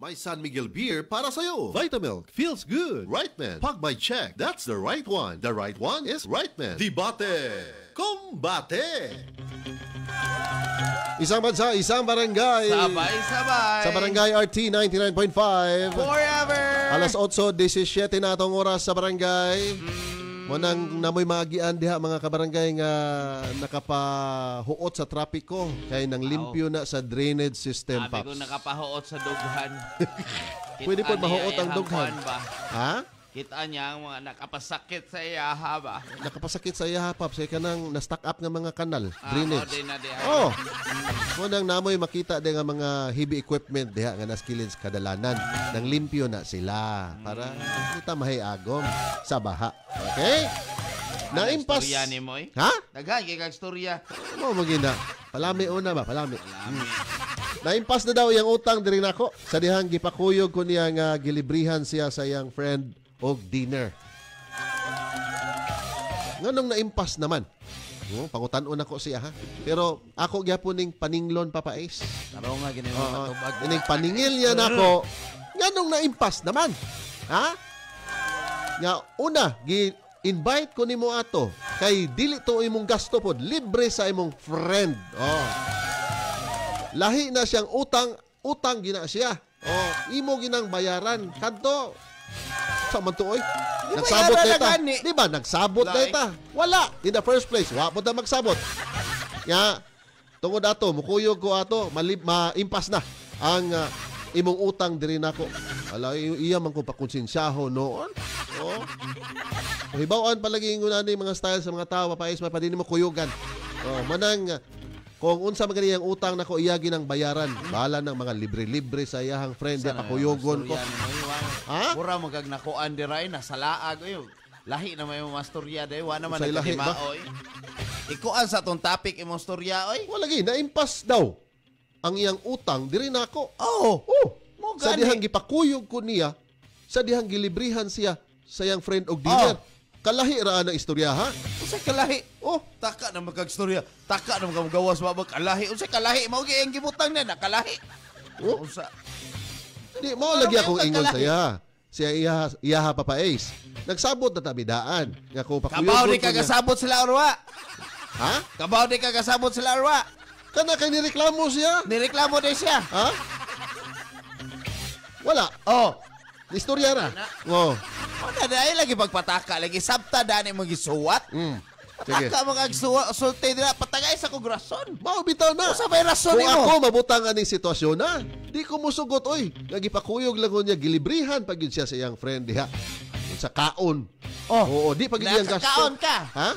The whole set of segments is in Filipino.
My San Miguel beer para sa'yo. Vitamilk feels good. Right man. Pag may check, that's the right one. The right one is Right man. Debate. Combate. Isang bansa, isang barangay. Sabay-sabay. Sa Barangay RT 99.5. Forever. Alas 8:17 na atong oras sa barangay. Munang namoy magian diha mga kabarangay nga nakapahuot sa trapiko kay nang limpyo na sa drainage system, Sabi Paps. ko nakapahuot sa dughan. Pwede po mahuot ang dughan. Ha? Kita niya ang mga nakapasakit sa iyaha ba? Nakapasakit sa iya, Paps. Kaya kanang na-stock up nga mga kanal, Ah, drainage. Oh, munang namoy makita din nga mga heavy equipment diha nga naskilin sa kadalanan. Nang limpyo na sila para kita mahayagom sa baha. Okay? Naimpas. Istorya ni Moy. Ha? Daghan kay kag istorya. Mo magina. Palami una ba? Palami. Naimpas na daw yung utang diri nako. Sa dihang gipakuyog ko niya nga gilibrihan siya sa iyang friend og dinner. Nganong naimpas naman? Pangutan-on ako siya ha. Pero ako gyapon ning paninglon papais. Taro nga gini mo matubag. Ining paningil niya nako. Nganong naimpas naman? Ha? Nga una invite ko nimo ato kay dili to imong gasto pod, libre sa imong friend. Oh. Lahi na siyang utang gina siya. Oh, imo ginang bayaran kadto. Sa man to oy. Nagsabot data. Di ba nagsabot data? Wala in the first place. Wa po ta magsabot. Ya, tungod ato mukuyog ko ato, maimpas na ang imong utang diri nako. Ala iya man ko pakonsensyaho noon. Oh. Hibawan palagi ngunan ni mga style sa mga tao papais mapadini mo kuyugan. Oh, manang kung unsa man kaniyang utang nako iya ginang bayaran. Bala ng mga libre-libre sa iyang friend ya pakuyogon ko. Ha? Pura magag nakuan diray na salaag oy. Lahi na may mastorya day wa naman Usay lahi ba? nagkatimaoy. Ikuan sa tong topic imong storya oy. Wala gi naimpas daw ang iyang utang diri nako. Oh. Oh, sa dihang gipakuyog ko niya, sa dihang gilibrihan siya sa iyang friend og dinner. Kalahi ra ang istorya ha. Unsay kalahi? Oh, taka na magkag-storya. Taka na magagawas ba kalahi. Unsay kalahi? Mao gi ang gibutang na kalahi. Oh, Unsa? di mo lagi akong ingon sa iya. Siya iya papais. Nagsabot na tabidaan nga ko pakuyog. Kabaw di kagasabot sila orwa. Ha? Kabaw di kagasabot sila orwa. Kana kay nireklamo siya? Nireklamo din siya. Ha? Wala. Oh. Istorya ra. Oh. Wala dahil lagi pagpataka. Lagi sabta dani mo gisuwat. Sige. Pataka mo kag-sulti dira. Patagay sa kong rason. Mao bitaw na. Usa may rason Kung mo. ako mabutang aning sitwasyon na, di ko musugot oy. Nagipakuyog lang ko niya gilibrihan pag yun siya sa iyang friend diha. Sa kaon. Oh. Oo, di pag iyang gasto. Nakakaon ka. Ha?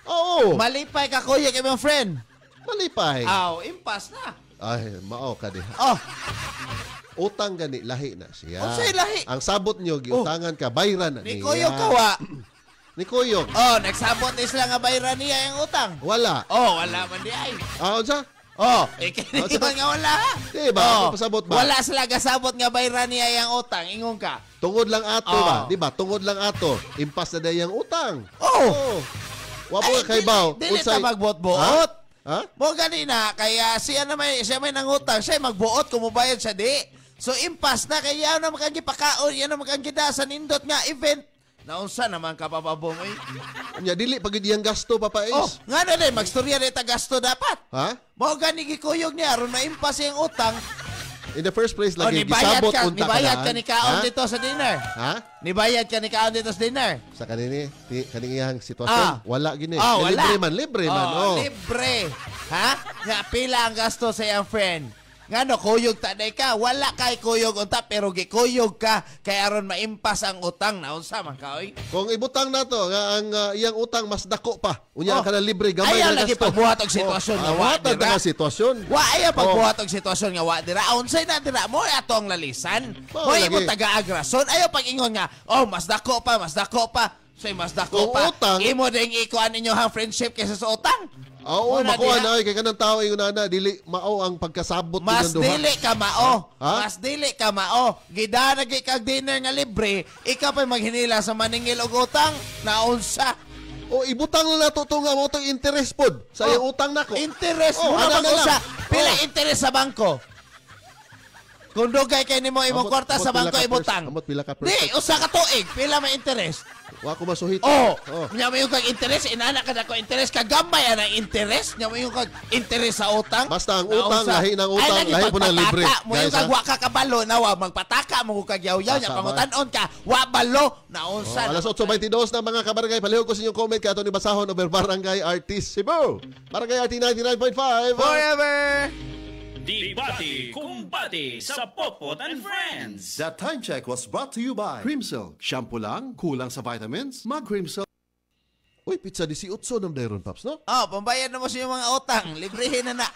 Oo. Malipay ka kuya kay mong friend. Malipay. Aw, impas na. Ay, mao ka diha. Oh. Utang gani lahi na siya. Unsay lahi? Ang sabot niyo giutangan ka bayran na Ni niya. Kuyog kawa. Ni Kuyog. Oh, nagsabot ni sila nga bayran niya yung utang. Wala. Oh, wala man di ay. Unsa? Oh, ikiniwan nga wala. Di ba? Ano pasabot ba? Wala sila gasabot nga bayran niya yung utang. Ingon ka. Tungod lang ato ba? Di ba? Tungod lang ato. Impas na dayang utang. Oh. Wa po kay baw. Dili ta magbuot-buot. Ha? Mo ganina kaya siya may nangutang, siya magbuot kumubayad siya di. So impas na kaya na makagipakaon, yan na makagida sa nindot nga event. Naunsa naman ka papabong eh. Nya dili pag iyang gasto papais. Oh, nga na din magstorya di ta gasto dapat. Ha? Mo gani gikuyog niya aron maimpas yung utang. In the first place lagi nibayad gisabot ka, unta nibayad ka ni kaon Ha? dito sa dinner. Ha? Nibayad ka ni kaon dito sa dinner. Sa kanini kaning iyang sitwasyon wala gini. Oh, wala. Libre man. Oh. Libre. Ha? Nga pila ang gasto sa iyang friend. Ngano kuyog taday ka, wala kay kuyog unta pero gikuyog ka kay aron maimpas ang utang naunsa man ka oy. Kung ibutang nato nga ang iyang utang mas dako pa. Unya ka na libre gamay ayaw na lagi gasto. pagbuhat og sitwasyon nga wa dira. Nga sitwasyon. Wa ayaw pagbuhat og sitwasyon nga wa dira. Unsay na dira mo ato ang lalisan. Mo imo taga-agrason ayaw pag-ingon nga oh mas dako pa. Say mas dako pa. Utang, imo ding ikuan ninyo hang friendship kaysa sa utang. Oo, makuha na kay kanang tao ingon na dili mao ang pagkasabot Mas ninyong duha. dili ka mao. Ha? Mas dili ka mao. Gidanag kag dinner nga libre, ikaw pa maghinila sa maningil og utang naunsa. O ibutang na nato to nga mo to interest pod sa iyang utang nako. Interest Oh, mo ano na na lang. sa pila interest sa bangko. Kung dugay kay nimo imong kwarta sa bangko ibutang. Amot pila ka Di, usa ka tuig, pila may interest. Wa ko masuhit. Oh, nya mo yung kag interest, inana ka na ko interest, kagambay ang interest, nya mo yung kag interest sa utang. Basta ang utang, lahi ng utang, lahi po ng libre. Mo yung kag wa ka kabalo, na wa magpataka mo kag yaw-yaw, nya pangutan-on ka, wa balo, na unsa. Alas 8:22 na mga kabarangay, palihog ko sa inyong comment kato ni Basahon over Barangay Artist Cebu. Barangay RT 99.5. Forever! Debate Kumbate sa Popot and Friends. That time check was brought to you by Creamsilk. Shampoo lang, kulang sa vitamins, mag-Creamsilk. Uy, pizza 18 ng Dairon Pops, no? Oh, pambayad na mo sa iyong mga utang, librehin na na.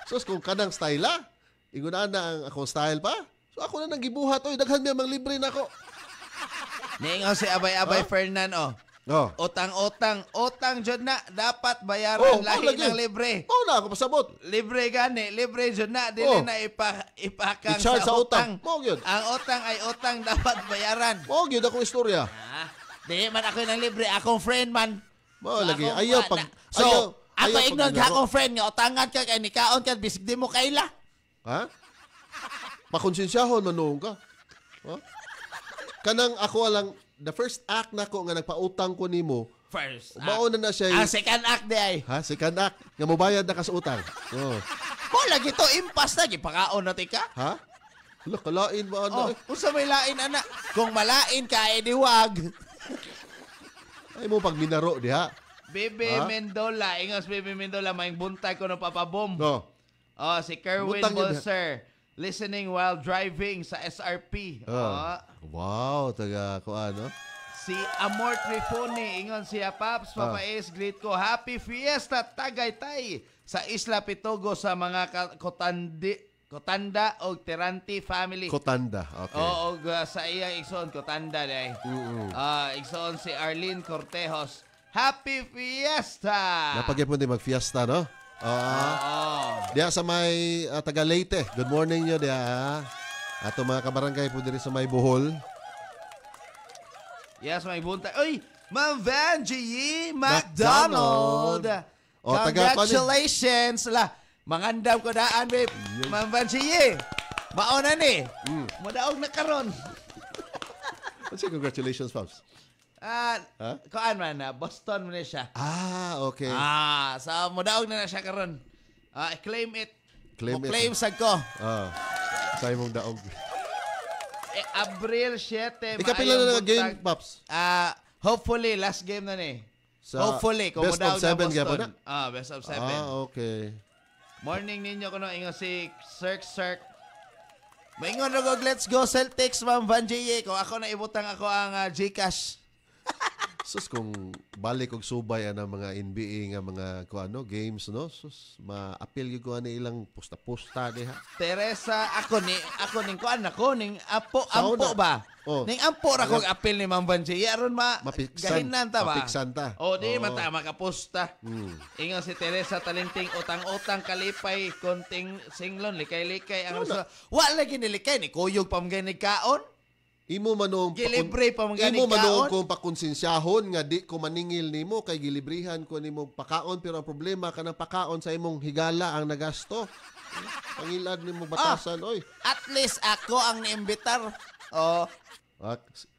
Sos, kung kanang style ingunaan na ang akong style pa. So ako na nang gibuhat, oy, daghan niya mang libre na ako. Niingaw si Abay-Abay Fernan, oh. Oh. Utang jud na dapat bayaran lahi ng libre. Na ako pasabot. Libre gani, libre jud na dili na ipakang I-charge sa utang. Mao gyud. Ang utang ay utang dapat bayaran. Mao gyud akong istorya. Di man ako nang libre, akong friend man. Mao lagi ayaw pag So, ako ignon paglaro. akong friend nga utangan ka kay nikaon ka bisig di mo kaila. Ha? Pakonsensyahon manung ka. Ha? Kanang ako lang the first act nako nga nagpautang ko nimo. First. Mauna na siya. Ang second act di ay. Ha, second act nga mobayad na ka sa utang. Oh. Mo lagi to impas na gipakaon na tika. Ha? Hala, kalain ba Oh, ana? unsa may lain ana? Kung malain ka ay diwag. Ay mo pag minaro diha. Bebe Mendola, ingos Bebe Mendola, maing buntay ko ng papabom. No. Oh, si Kerwin Butang yun, Bolser, listening while driving sa SRP. Oh. Wow, taga ko ano? Si Amor Trifone, ingon siya, Paps, Papa Ace, greet ko. Happy Fiesta, Tagaytay, sa Isla Pitogo sa mga Kotanda o Tiranti family. Kotanda. Okay. Oo, sa iyang igsoon, Kotanda day. Igsoon si Arlene Cortejos. Happy Fiesta! Napagyan po din mag-fiesta, no? Diya sa may taga Leyte. Good morning nyo diya. Ato mga kabarangay po din sa may Bohol. Yes, may buntay. Uy! Ma'am Vanjie McDonald! Congratulations! Mangandam ko daan, babe. Ma'am Vanjie! Mauna ni. Madaog na karon. What's your congratulations, Pops? Kuan man na, Boston mo na siya. Okay. So mudaog na siya karon. Claim it. Claim it. sad ko. Sa imong daog. Abril 7. Ikapila na game, Pops? Hopefully, last game na ni. Hopefully, kung best of 7 na Boston. Best of 7. Okay. Morning ninyo ko no, ingo si Cirque. Maingon na let's go Celtics, Ma'am Vanjie. Kung ako na ibutang ako ang Gcash. Sus, kung balik og subay ang mga NBA nga mga kuano games, no? Sus, ma-appeal yung kuano ilang pusta-pusta diha. Teresa, ako ning kuan ako ning ampo ba? Ning ampo ra kog appeal ni Ma'am Vanjie. Aron gahinan ta ba? Mapiksan ta. Di man ta makapusta. Ingon si Teresa talenting utang-utang kalipay konting singlon likay-likay ang wa lagi nilikay ni kuyog pamganig kaon. Imo manong gilibre pa mga imo manong kung pakonsensyahon nga di ko maningil nimo kay gilibrihan ko nimo pakaon pero ang problema kanang pakaon sa imong higala ang nagasto. Pangilad nimo batasan oy. At least ako ang niimbitar.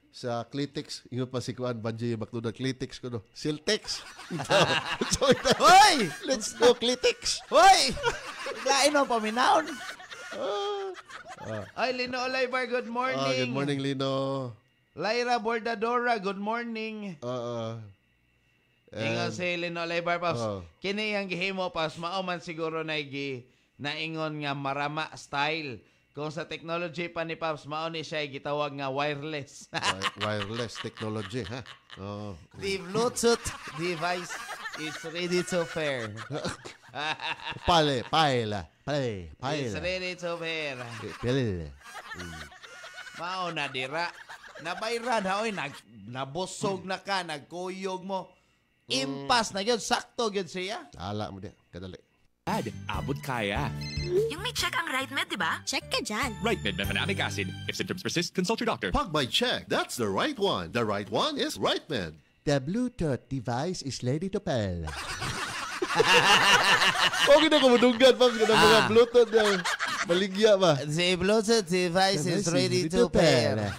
Sa Clitix, ingon pa si Kuan Vanjie Baktuda Clitix ko no. Siltex. Hoy, let's go Clitix. Hoy. Lain mo paminaon. Ay, Lino Olaybar, good morning. Good morning, Lino. Lyra Bordadora, good morning. Ingon si Lino Olaybar, Paps. Kini ang gihimo, Paps, mauman siguro na naingon nga marama style. Kung sa technology pa ni Paps, mauni siya gitawag nga wireless. Wireless technology, ha? The Bluetooth device is ready to pair. Paila. It's ready to pair. Mao na dira. Nabayran ha, oy, nabusog na ka, nagkuyog mo. Impas na yun, sakto yun siya. Ala mo di, kadali. Abot kaya. Yung may check ang RightMed, di ba? Check ka dyan. RightMed mefenamic acid. If symptoms persist, consult your doctor. Pag by check, that's the right one. The right one is RightMed. The Bluetooth device is ready to pair. Okay na kumudunggan, Pops. Kaya mga Bluetooth na maligya ba? The Bluetooth device is ready to pair.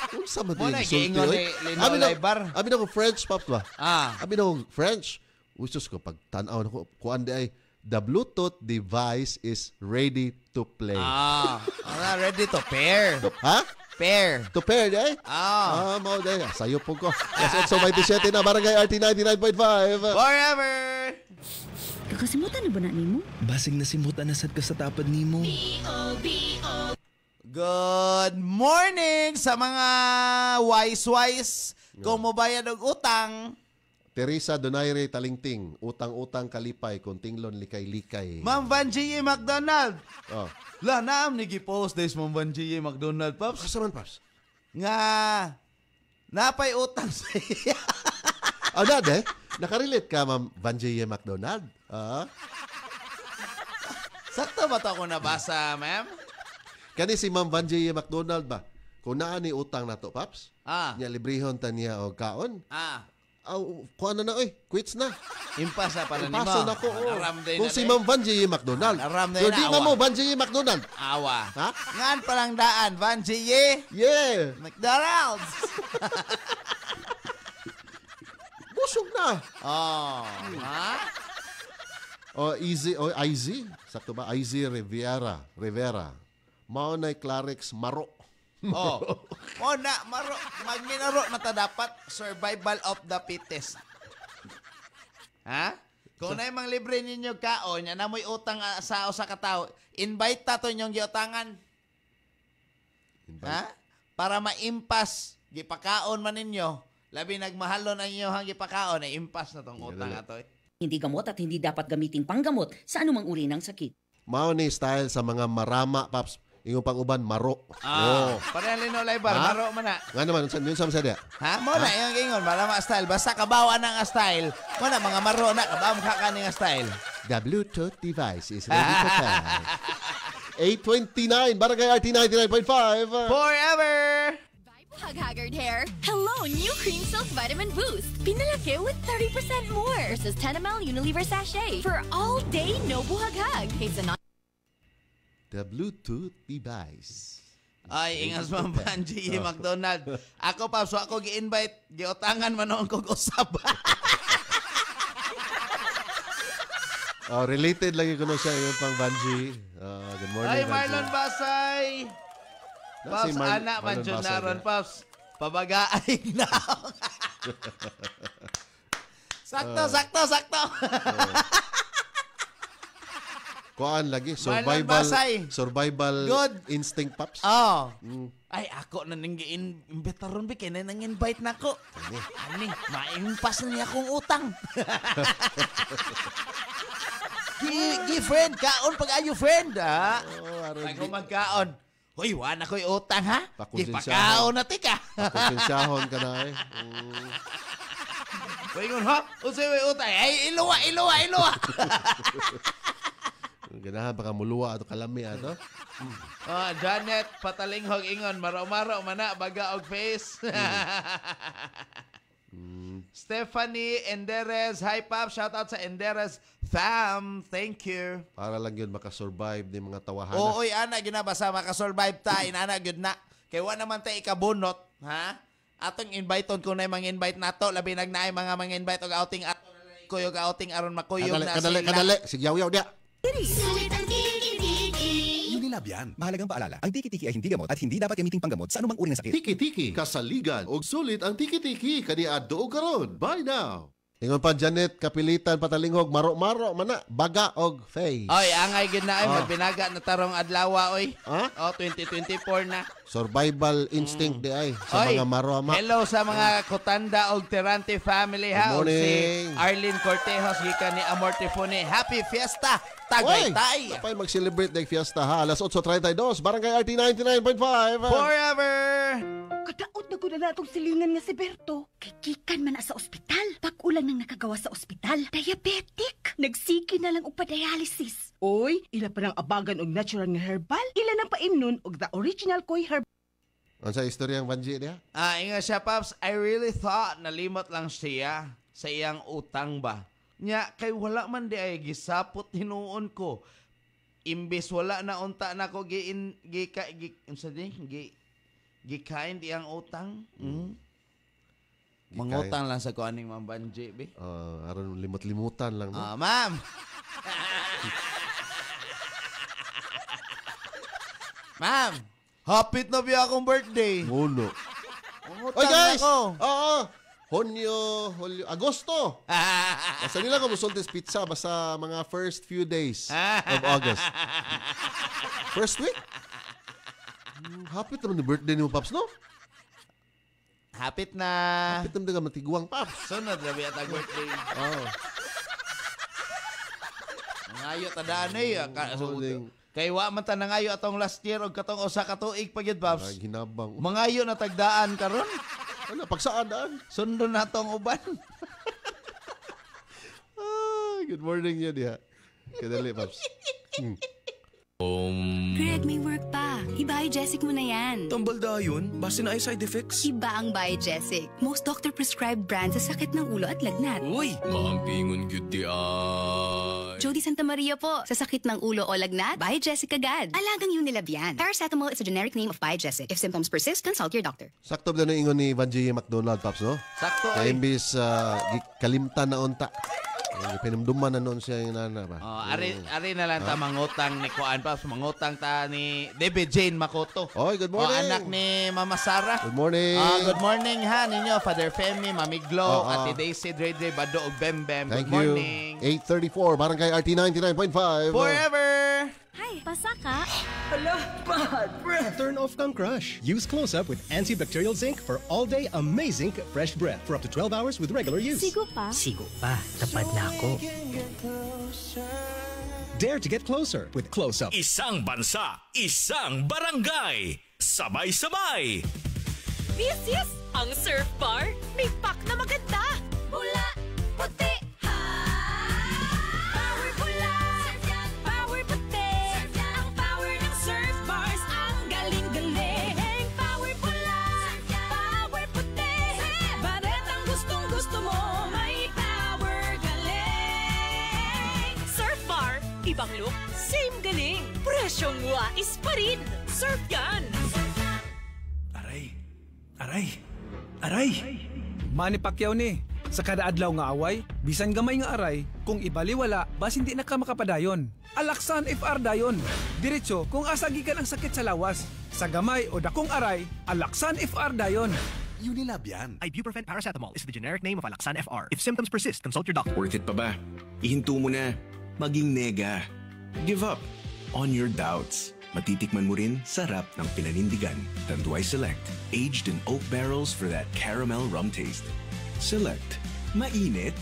Kung saan Muna, insulti, giingon oy. ni Lino Laybar. Abi na akong French, Pops ba? Ah. Abi na akong French. Usos ko, pag tanaw na ko, kuan di ay, the Bluetooth device is ready to play. Ready to pair. Ha? Pair. To pair, di ay? Mao di. Sayo po ko. Yes, so 27 na, Barangay RT 99.5. Forever! Kakasimutan na ba na nimo? Basig na simutan na sad ka sa tapad nimo. Good morning sa mga wise-wise. Kung mobayad og utang, Teresa Donaire Talingting, utang-utang kalipay, kung tinglon likay-likay. Ma'am Vanjie McDonald. Oh. La, naam ni gipost des Ma'am Vanjie McDonald, Pops. Kasaman, Pops? Nga, napay utang sa iya. Dad, nakarelate ka, Ma'am Vanjie McDonald? Sakto ba ito ako nabasa, ma'am? Kani si Ma'am Vanjie McDonald ba? Kung naa ni utang na to, Pops, niya librihon ta niya o kaon. Kuha na oy, quits na. Impasa para ni mo. Impasa na ko. Kung si na Ma'am Vanjie McDonald. Aram na Di na mo, Vanjie McDonald. Awa. Ha? Ngan palang daan, Vanjie Yeah. McDonald's. Busog na. Ha? Easy, IZ. Sakto ba? IZ Rivera. Maunay Clarex Maro. Magminaro na ta dapat survival of the fittest. Ha? Kung na yung libre ninyo kaon, yan na mo'y utang sa katao, invite ta to inyong giutangan. Ha? Para maimpas, gipakaon man ninyo, labi nagmahalon ang inyong gipakaon, ay impas na tong utang ato. Hindi gamot at hindi dapat gamiting panggamot sa anumang uri ng sakit. Mao ni style sa mga marama, Paps. Ingon pang uban, maro. Parehan Lino Laybar, maro man na. Nga naman, yun sa masaya. Ha? Muna, yung ingon, marama style. Basta kabawa ng style. Muna, mga maro na, kabawang kakaning style. The Bluetooth device is ready to pair. 8:29, Barangay RT 99.5. Forever! Hug Haggard hair. Hello, new Cream Silk Vitamin Boost. Pinalaki with 30% more versus 10 ml Unilever sachet for all day no buhag hug. It's a The Bluetooth device. Ay, ingas Ma'am Vanjie McDonald. Ako pa, so ako gi-invite, giutangan man noon kong usap. Related lagi ko na siya yung pang Vanjie. Good morning, Ay, Vanjie. Marlon Basay. Paps, anak man dyan naron, Paps. Pabagaay na. Sakto. Kuan lagi, Marlon Basay. survival Good. instinct, Paps. Ay, ako na imbitaron bi kay nang invite nako. Ani, maimpas na niya akong utang. Gi friend kaon pag ayo friend, ha? Ako magkaon. Hoy, wala ko'y utang, ha? Gipakaon na tika. Pakonsensyahon ka na eh. Hoy, ngon, ha? Unsay may utang? Ay, iluwa. Ganahan, baka muluwa ato kalami ato. Janet, patalinghog ingon, maro-maro mana, baga og face. Stephanie Enderes, hi Pop, shout out sa Enderes fam, thank you. Para lang yun makasurvive ni mga tawahana. Oy, ana ginabasa makasurvive ta, inana gyud na. Kay wa naman tay ikabunot, ha? Atong inviteon ko na mga invite nato, labi nagnaay mga invite og outing ato, kuyog outing aron makuyog na sila. Kadali, sigyaw-yaw dia. Unilab yan. Mahalagang paalala, ang tiki-tiki ay hindi gamot at hindi dapat gamiting panggamot sa anumang uri ng sakit. Tiki-tiki, kasaligan, og sulit ang tiki-tiki, kani adto og karon. Buy now! Ingon pa Janet, kapilitan, patalinghog, maro-maro, mana, baga og face. Oy, angay gyud na ay magbinaga na tarong adlaw oy. 2024 na. Survival instinct di ay sa Oy, mga maroma. hello sa mga Kotanda og Terante family ha. Good Og si morning. Arlene Cortejos gikan ni Amortifone. Happy Fiesta! Tagaytay! Tapay mag-celebrate ng fiesta ha. Alas 8:32, Barangay RT 99.5. Forever! Kadaot na ko na natong silingan nga si Berto. Kay kikan man na sa ospital. Pag-ulang nang nakagawa sa ospital. Diabetic. Nagsiki na lang og pa-dialysis. Oy, ila pa nang abagan og natural nga herbal. Ila nang paimnon og the original koy herbal. Ano sa istoryang Vanjie niya? Inga siya, Paps. I really thought nalimot lang siya sa iyang utang ba. Nya kay wala man di ay gisapot hinuon ko. Imbes wala na unta na ko gikain di ang utang. Mangutang lang sa ko aning mambanji be. Aron limot-limutan lang no. Ma'am. Ma'am, hapit na biya akong birthday. Muno. Mangutang Oy guys. ako. Oo. Hunyo, Agosto. Basta nila ko musultis pizza basta mga first few days of August. First week? Hapit naman yung birthday ni mo, Paps, no? Hapit na. Hapit naman ka matiguang, Paps. Sunod na biya tag birthday. Oh. Ngayo tadaan eh. Kay wa man ta nangayo atong last year og katong usa ka tuig pa gyud, Paps. Ay, hinabang. Mangayo na tagdaan karon. Ano, pagsaan daan? Sundo na tong uban. Good morning yun, ya. Kadali, Paps. Greg, may work pa. I-Biogesic mo na yan. Tambal dayon, base na ay side effects. Iba ang Biogesic. Most doctor-prescribed brand sa sakit ng ulo at lagnat. Uy, maampingon gyud di ay. Jody Santa Maria po. Sa sakit ng ulo o lagnat, Biogesic agad. Alagang Unilab yan. Paracetamol is a generic name of Biogesic. If symptoms persist, consult your doctor. Sakto ba na ingon ni Van J. McDonald, Paps, no? Sakto Kaya ay. imbis kalimtan na unta. Pinumduman na noon siya yung nana ba? Ari na lang ta mangutang ni Kuan, Paps. Mangutang ta ni David Jane Makoto. Oy, good morning. Anak ni Mama Sara. Good morning. Good morning ha ninyo, Father Femi, Mami Glo, Ate Daisy, Dre, Bado, og Bem Bem. Thank Good morning. you. 8:34, Barangay RT 99.5. Forever! Hi, pasaka. Turn off kang crush. Use Close-Up with antibacterial zinc for all-day amazing fresh breath for up to 12 hours with regular use. Sigo pa. Sigo pa. Tapad na ako. Dare to get closer with Close-Up. Isang bansa, isang barangay. Sabay-sabay. Yes! Ang Surf Bar may pack na maganda. Pula, puti. Power pula, power puti. Ang power ng Surf Bars, ang galing-galing. Power pula, power puti. Baretang gustong-gusto mo, may power galing. Surf Bar, ibang look, same galing. Presyong wais pa rin. Surf yan. Aray! Manny Pacquiao ni. Sa kada adlaw nga away, bisan gamay nga aray, kung ibaliwala, bas hindi na ka makapadayon. Alaksan FR dayon. Diretso kung asa gikan ang sakit sa lawas. Sa gamay o dakong aray, Alaksan FR dayon. Unilab yan. Ibuprofen paracetamol is the generic name of Alaksan FR. If symptoms persist, consult your doctor. Worth it pa ba? Ihinto mo na. Maging nega. Give up on your doubts. Matitikman mo rin sarap ng pinanindigan. Tanduay Select. Aged in oak barrels for that caramel rum taste. Select. Mainit?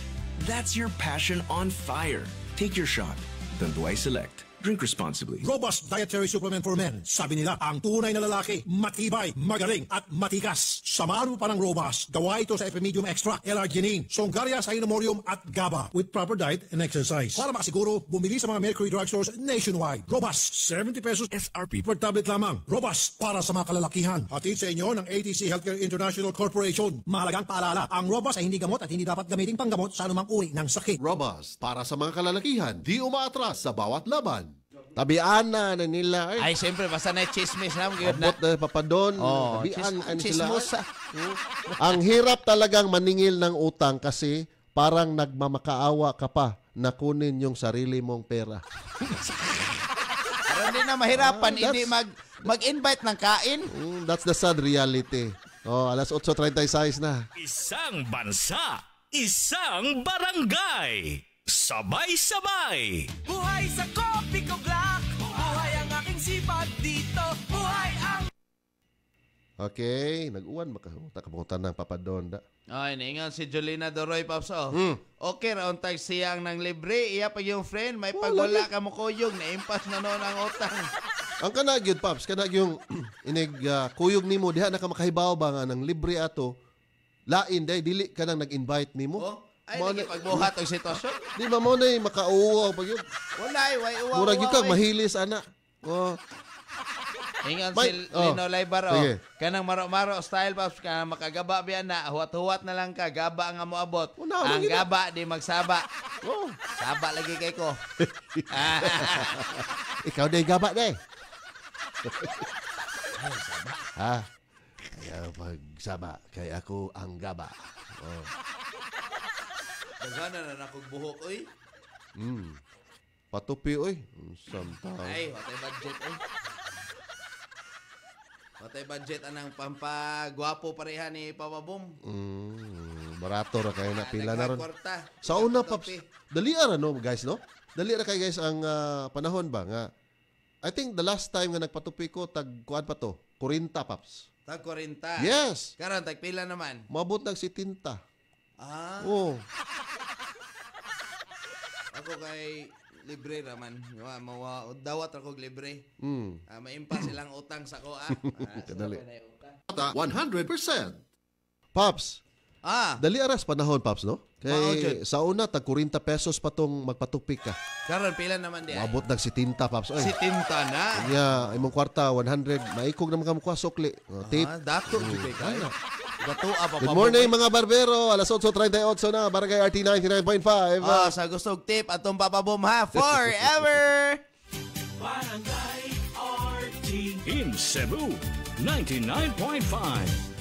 That's your passion on fire. Take your shot. Tanduay Select. Drink responsibly. Robust dietary supplement for men. Sabi nila, ang tunay na lalaki, matibay, magaling, at matikas. Samahan mo pa ng Robust. Gawa ito sa Epimedium Extract, L-Arginine, Songaria Cynomorium, at GABA with proper diet and exercise. Para makasiguro, bumili sa mga Mercury drugstores nationwide. Robust, 70 pesos SRP per tablet lamang. Robust, para sa mga kalalakihan. Hatid sa inyo ng ATC Healthcare International Corporation. Mahalagang paalala, ang Robust ay hindi gamot at hindi dapat gamitin panggamot sa anumang uri ng sakit. Robust, para sa mga kalalakihan, di umaatras sa bawat laban. Tabian na nila. Ay, siyempre, basta na chismis na. Abot na papadon. Tabian ka sila. Ang hirap talagang maningil ng utang kasi parang nagmamakaawa ka pa na kunin yung sarili mong pera. Pero hindi na mahirapan, hindi mag-invite ng kain. That's the sad reality. Alas 8:36 na. Isang bansa, isang barangay. Sabay-sabay. Buhay sa Kopi ko Black. Buhay ang aking sipag dito. Buhay ang... Okay, nag-uwan makapunta ng papadon da. Ay, naingan si Jolina Doroy, Paps. Okay, raon tag siyang ng libre. Iya pa yung friend, may pagwala ka mo kuyog. Naimpas na noon ang utang. Ang kanag yun, Paps, kanag yung kuyog ni mo, diha na ka makahibaw ba nga ng libre ato, lain, dili ka nang nag-invite ni mo. Ay, nagipagbuhat ang sitwasyon. Di ba mo na yung makauwaw pag yun? Wala, way uwaw. Murag yun kang mahilis, anak. Ingon May- si Lino Laybar, Sige. kanang maro-maro style, Paps, kanang makagaba biyan na, huwat-huwat na lang ka, gaba nga mo abot. Ang gaba, di magsaba. Saba lagi kay ko. Ikaw na yung gaba na eh. Ha? Kaya pagsaba, kaya ako ang gaba. Oh. Dagana na nakog buhok, oy. Patupi, oy. Samtang. Ay, watay budget, oy. Watay budget anang pampagwapo pareha ni Papa Boom. Barato ra kayo na pila na ron. Kwarta. Sa una, Paps, dali ra no, guys, no? Dali ra kay guys ang panahon ba nga. I think the last time nga nagpatupi ko, kuan pa to, 40, Paps. Tag 40. Yes. Karon tag pila naman. Mabot nag si tinta. Oh. Ako kay libre raman. Dawat ako libre. Maimpa silang utang sa ko, Kadali. 100%. Paps. Dali aras panahon, Paps, no? Jud. Sa una, tag 40 pesos pa tong magpatupi ka. Karon pila naman di ay. Mabot nag si tinta, Paps. Oy. Si tinta na. Imong kwarta, 100. Maikog naman ka mukha, sukli. Tip. Dato jud kay. Gatua pa. Good morning, mga barbero. Alas 8:38 na, Barangay RT 99.5. Sa gustong tip, atong Papa Boom ha. Forever! Barangay RT in Cebu, 99.5.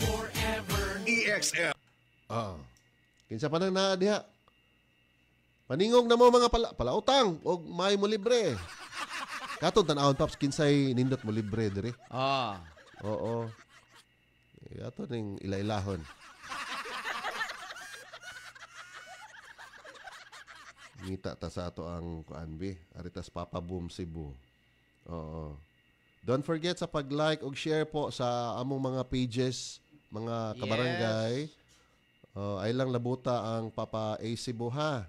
Forever. EXL. Kinsa pa nang naa diha? Paningog na mo mga palautang o may mo libre. Katong tan-awon, Paps, kinsay nindot mo libre diri. Oo. Ato ning ilailahon. Ngita ta sa ato ang kuanbi, aritas Papa Boom Cebu. Oo. Don't forget sa pag-like ug share po sa among mga pages, mga kabarangay. Ay lang labuta ang Papa A Cebu ha.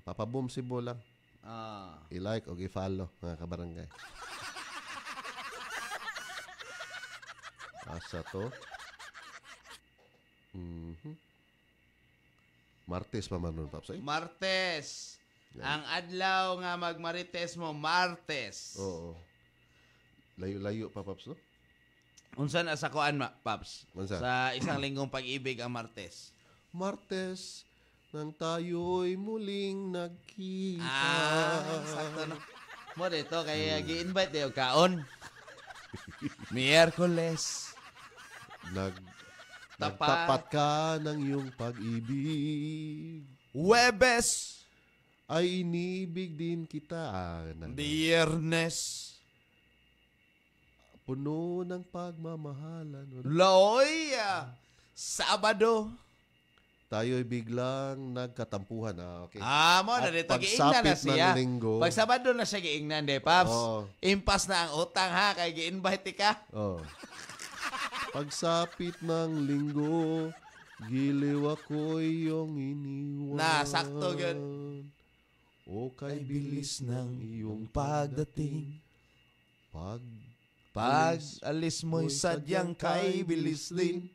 Papa Boom Cebu lang. I-like ug i-follow mga kabarangay. Asa to? Martes pa man nun, Paps. Martes. Ang adlaw nga magmarites mo, Martes. Oo. Layo-layo pa, Paps, no? Unsan sa kuan, Paps? Unsa? Sa isang linggong pag-ibig ang Martes. Martes, nang tayo'y muling nagkita. Sakto na. Mo dito, kaya gi-invite dayo kaon. Miyerkules. Nagtapat ka ng iyong pag-ibig. Huwebes. Ay inibig din kita. Biyernes. Puno ng pagmamahalan. Loy. Sabado. Tayo'y biglang nagkatampuhan. Okay. Mo na dito. Giingnan na siya. Pag Sabado na siya giingnan, de, Paps. Impas na ang utang, ha? Kaya gi-invite ka. Pagsapit ng linggo, giliw ako'y iyong iniwan. Sakto yun. O kay bilis ng iyong pagdating. Pag alis mo'y sadyang kay bilis din.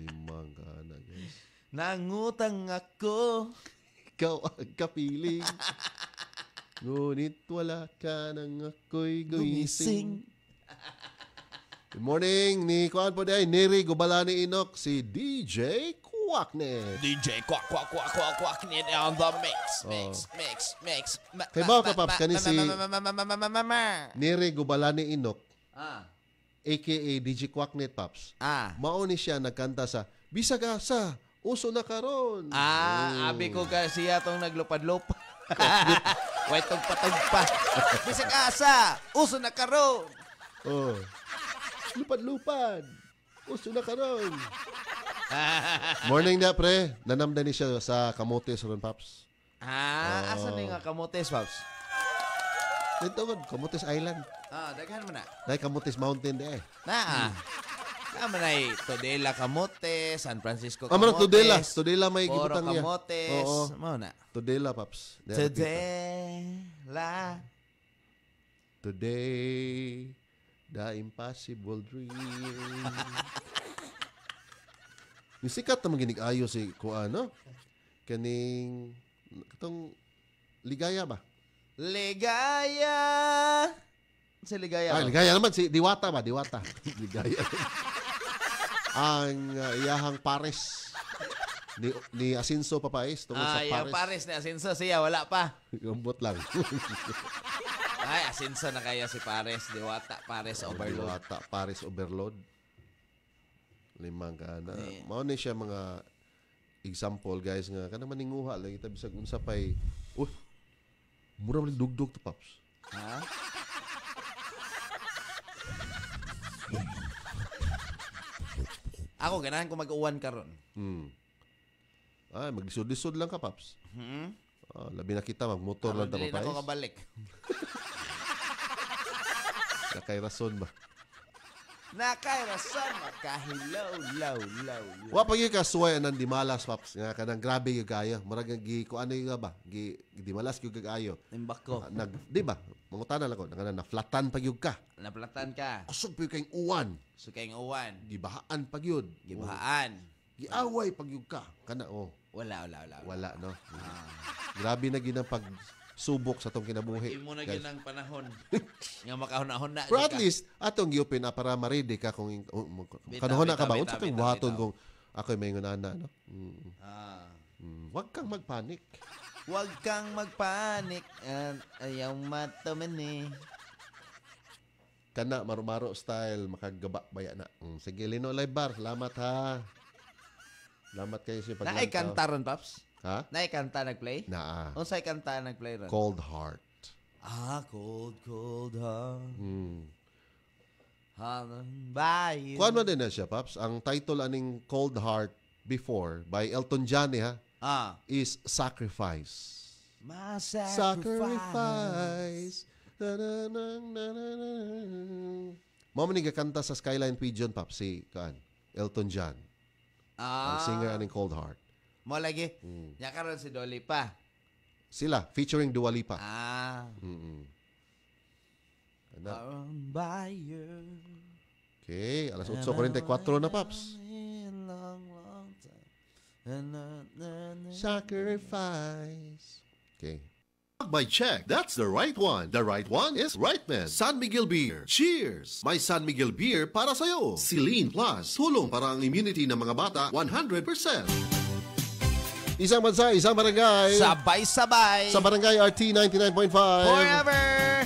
Limang ka na, guys. Nangutang ako. Ikaw ang kapiling. Ngunit wala ka nang ako'y gumising. Good morning ni Kuan po day Neri Gubalani Inok, si DJ Quacknet. DJ Quacknet on the mix. Kay ba ka, Paps, kani si Neri Gubalani Inok, aka DJ Quacknet, Paps. Mao ni siya nagkanta sa Bisag Asa, uso na karon. Abi ko ka siya tong naglupad-lupad. Wait, tugpa. Bisag Asa, uso na karon. Lupad-lupad. Uso na karon. Morning na, pre. Nanamdan ni siya sa Camotes ron, Paps. Asa na nga Camotes, Paps? Dito ko, Camotes Island. Daghan mo na. Dahil Camotes Mountain de. Naman ay Tudela Camotes, San Francisco Camotes. Tudela may Poro gibutang niya. Camotes. Mao na. Tudela, Paps. Today, the impossible dream. Yung sikat naman ginig-ayo si Kuano. Kaning, itong Ligaya ba? Ligaya. Si Ligaya. Ay, Ligaya naman. Si Diwata ba? Diwata. Ligaya. Ang iyahang pares ni Asinso Papais tungkol sa yung pares ni Asinso. Siya, wala pa. Gambot lang. Ay, Asinso na kaya si pares. Diwata, pares, overload. Diwata, pares, overload. Limang ka na. Mao ni siya mga example, guys, nga kanang maninguha lang kita bisag unsa pay mura man dugdog to, Pops. Ha? Ako ganahan ko mag-uwan karon. Ay, maglisod-lisod lang ka, Pops. Labi na kita magmotor lang ta, Dili na ko kabalik. Nakay rason ba? Nakay rason, makahilaw, law. Wa pa gyud ka suway anang dimalas, Pops. Nga kanang grabe gyud kayo. Murag gi ko ano yung ba? Gi dimalas gyud kayo. Timbak ko. Di ba? Mangutana lang ko, na flatan pa gyud ka. Naplatan ka. Kusog pa kayong uwan. So kayong uwan. Gibahaan pa gyud. Gibahaan. Giaway pa gyud ka. Kana Wala. Wala, no? Grabe na ginang pagsubok sa tong kinabuhi. Imo na ginang panahon. Nga makahon na. Pero at least, atong giupin na para ma-ready ka kung kanuhon na ka ba? Unsa kang buhaton kung ako'y may ngunana, no? Huwag kang magpanik. Huwag kang magpanik. Ayaw matamani. Kana, maro-maro style, makagaba baya na. Sige, Lino Live Bar. Salamat, ha. Salamat kayo sa paglantaw. Naikanta ron, Paps? Ha? Naikanta nag-play? Naa. Unsay kanta nag-play ron? Cold Heart. Cold heart. By you. Kuan mo din na siya, Paps. Ang title aning Cold Heart before by Elton John, is Sacrifice. My Sacrifice. Mao man gakanta sa Skyline Pigeon, Paps, si Elton John. Ang singer aning Cold Heart. Mo lagi. Nya karon si Dolly pa. Sila featuring Dua Lipa. By you. Okay, alas 8:44 na, Paps. Sacrifice. Okay. By check. That's the right one. The right one is Rightman. San Miguel Beer. Cheers! May San Miguel Beer para sa'yo. Celine Plus. Tulong para ang immunity ng mga bata 100%. Isang bansa, isang barangay. Sabay-sabay. Sa Barangay RT 99.5. Forever.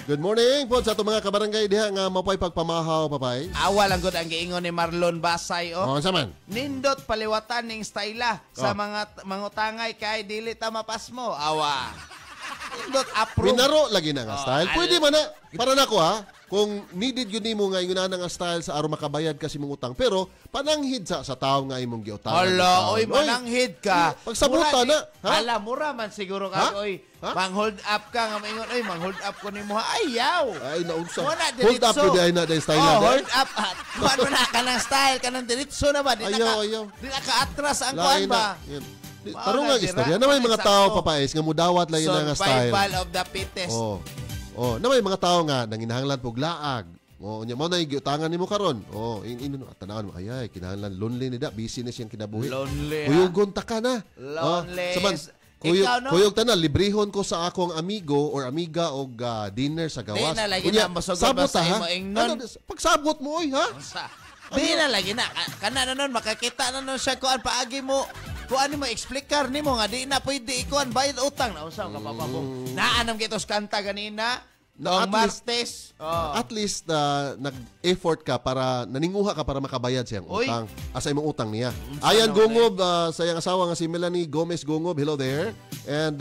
Good morning po sa itong mga kabarangay diha nga mapay pagpamahaw, Papay. Awal ang good ang giingon ni Marlon Basay. Saman. Nindot paliwatan ning styla sa mga mangutangay kay dili ta mapas mo. Awa. Nindot approve. Minaro lagi na nga style. Pwede man na. Para nako kung needed yun nimo nga yun na nga style sa aron makabayad kasi mong utang. Pero pananghid sa tao nga imong giutangan. Hala, oy mananghid ka. Pagsabuta na. Hala, mura man siguro ka. Oy, mang-hold up ka nga maingon. Oy, mang-hold up ko nimo. Ayaw. Ay, naunsa. Hold up ko di na style na. Hold up. Kuan mo na ka ng style. Ka ng diretso na ba? Ayaw. Di na ka-atras ang kuan ba? Tarong nga istorya na may mga tao, Papais, nga mudawat lang yun nga style. Survival of the fittest. Na may mga tao nga nanginahanglan pog laag. Nya mo na giutangan nimo karon. Tanawan mo ayay kinahanglan lonely ni da, busy na siyang kinabuhi. Lonely. Kuyugon ta ka na. Lonely. Saman kuyog tanan librehon ko sa akong amigo or amiga og dinner sa gawas. Di na lagi na masugod ba sa imo ingnon. Pagsabot mo ha? Di na lagi na kana na nun makakita na nun siya kuan paagi mo. Kuan mo explicar nimo nga di na pwede ikuan bayad utang na usaw ka papabong. Naanam kitos kanta ganina. Noong Martes. At least nag-effort ka para naninguha ka para makabayad siyang utang. Asa imong utang niya. Ayan Gungob sa iyang asawa nga si Melanie Gomez Gungob. Hello there. And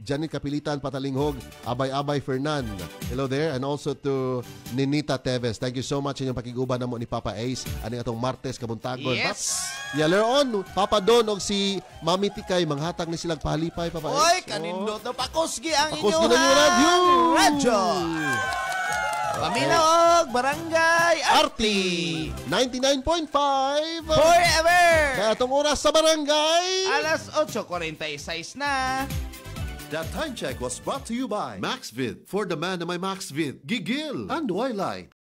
Janet Kapilitan Patalinghog, Abay Fernan. Hello there. And also to Ninita Teves. Thank you so much inyong pakiguban namo ni Papa Ace aning atong Martes kabuntagon. Yes. Later on, Papa Don og si Mami Tikay manghatag ni silang pahalipay, Papa Ace. Oy, kanindot na pakusgi ang Pakusgi inyong na radyo. Paminaog, Barangay Arti 99.5 Forever. Kaya itong oras sa barangay alas 8:46 na. That time check was brought to you by Maxvid. For the man na may Maxvid, gigil and Twilight.